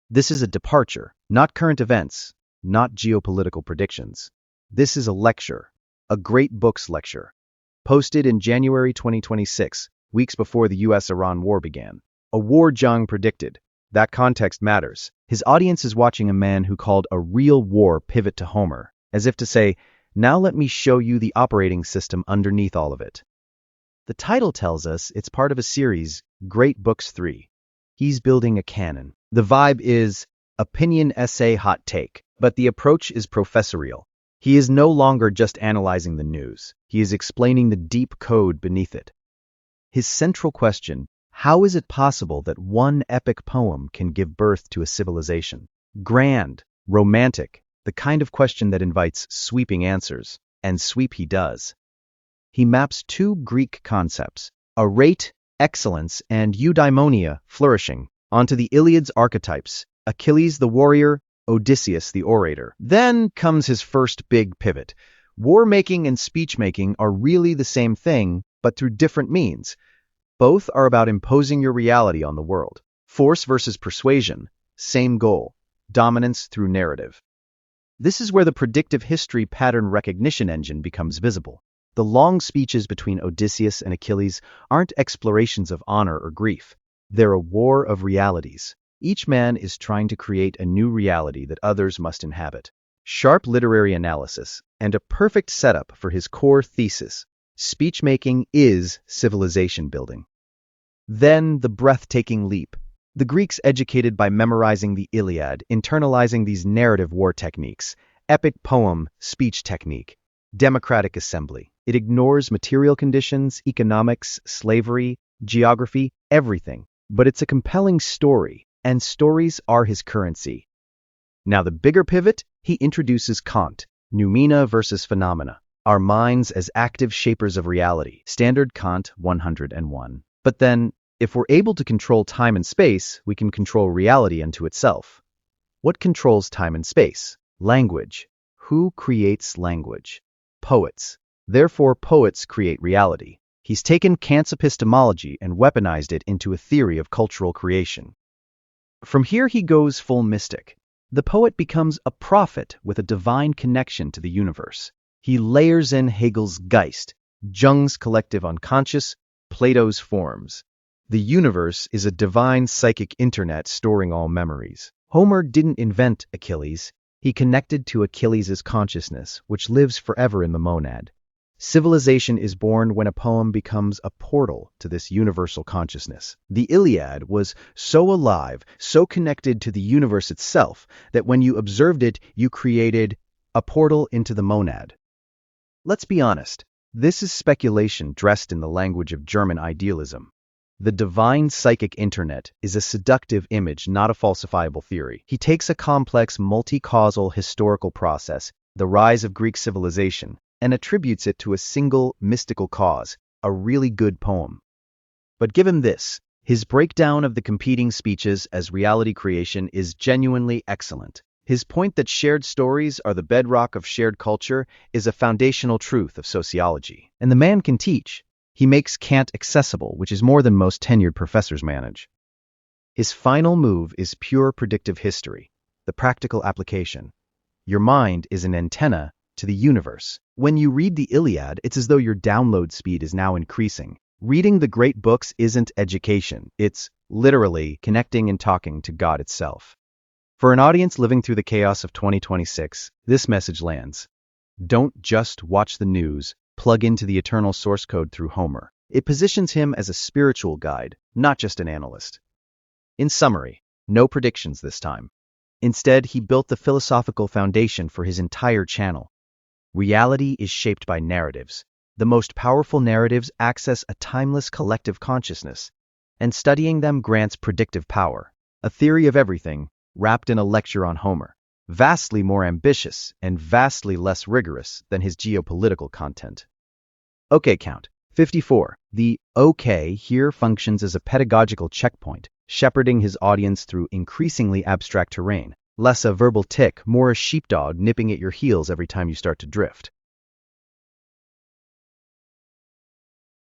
This is a departure, not current events, not geopolitical predictions. This is a lecture, a great books lecture, posted in January 2026, weeks before the US-Iran war began. A war Jiang predicted. That context matters. His audience is watching a man who called a real war pivot to Homer, as if to say, now let me show you the operating system underneath all of it. The title tells us it's part of a series, Great Books 3. He's building a canon. The vibe is opinion essay hot take, but the approach is professorial. He is no longer just analyzing the news. He is explaining the deep code beneath it. His central question, how is it possible that one epic poem can give birth to a civilization? Grand, romantic, the kind of question that invites sweeping answers, and sweep he does. He maps two Greek concepts, arete, excellence, and eudaimonia, flourishing, onto the Iliad's archetypes, Achilles the warrior, Odysseus the orator. Then comes his first big pivot. War-making and speech-making are really the same thing, but through different means. Both are about imposing your reality on the world. Force versus persuasion, same goal, dominance through narrative. This is where the predictive history pattern recognition engine becomes visible. The long speeches between Odysseus and Achilles aren't explorations of honor or grief. They're a war of realities. Each man is trying to create a new reality that others must inhabit. Sharp literary analysis, and a perfect setup for his core thesis. Speech-making is civilization building. Then the breathtaking leap. The Greeks educated by memorizing the Iliad, internalizing these narrative war techniques, epic poem, speech technique, democratic assembly. It ignores material conditions, economics, slavery, geography, everything. But it's a compelling story, and stories are his currency. Now the bigger pivot, he introduces Kant, noumena versus phenomena. Our minds as active shapers of reality. Standard Kant 101. But then, if we're able to control time and space, we can control reality unto itself. What controls time and space? Language. Who creates language? Poets. Therefore, poets create reality. He's taken Kant's epistemology and weaponized it into a theory of cultural creation. From here he goes full mystic. The poet becomes a prophet with a divine connection to the universe. He layers in Hegel's Geist, Jung's collective unconscious, Plato's forms. The universe is a divine psychic internet storing all memories. Homer didn't invent Achilles. He connected to Achilles' consciousness, which lives forever in the monad. Civilization is born when a poem becomes a portal to this universal consciousness. The Iliad was so alive, so connected to the universe itself, that when you observed it, you created a portal into the monad. Let's be honest, this is speculation dressed in the language of German idealism. The divine psychic internet is a seductive image, not a falsifiable theory. He takes a complex, multi-causal historical process, the rise of Greek civilization, and attributes it to a single mystical cause, a really good poem. But give him this, his breakdown of the competing speeches as reality creation is genuinely excellent. His point that shared stories are the bedrock of shared culture is a foundational truth of sociology. And the man can teach. He makes Kant accessible, which is more than most tenured professors manage. His final move is pure predictive history, the practical application. Your mind is an antenna to the universe. When you read the Iliad, it's as though your download speed is now increasing. Reading the great books isn't education. It's literally connecting and talking to God itself. For an audience living through the chaos of 2026, this message lands. Don't just watch the news, plug into the eternal source code through Homer. It positions him as a spiritual guide, not just an analyst. In summary, no predictions this time. Instead, he built the philosophical foundation for his entire channel. Reality is shaped by narratives. The most powerful narratives access a timeless collective consciousness, and studying them grants predictive power, a theory of everything, wrapped in a lecture on Homer, vastly more ambitious and vastly less rigorous than his geopolitical content. OK count, 54. The OK here functions as a pedagogical checkpoint, shepherding his audience through increasingly abstract terrain, less a verbal tick, more a sheepdog nipping at your heels every time you start to drift.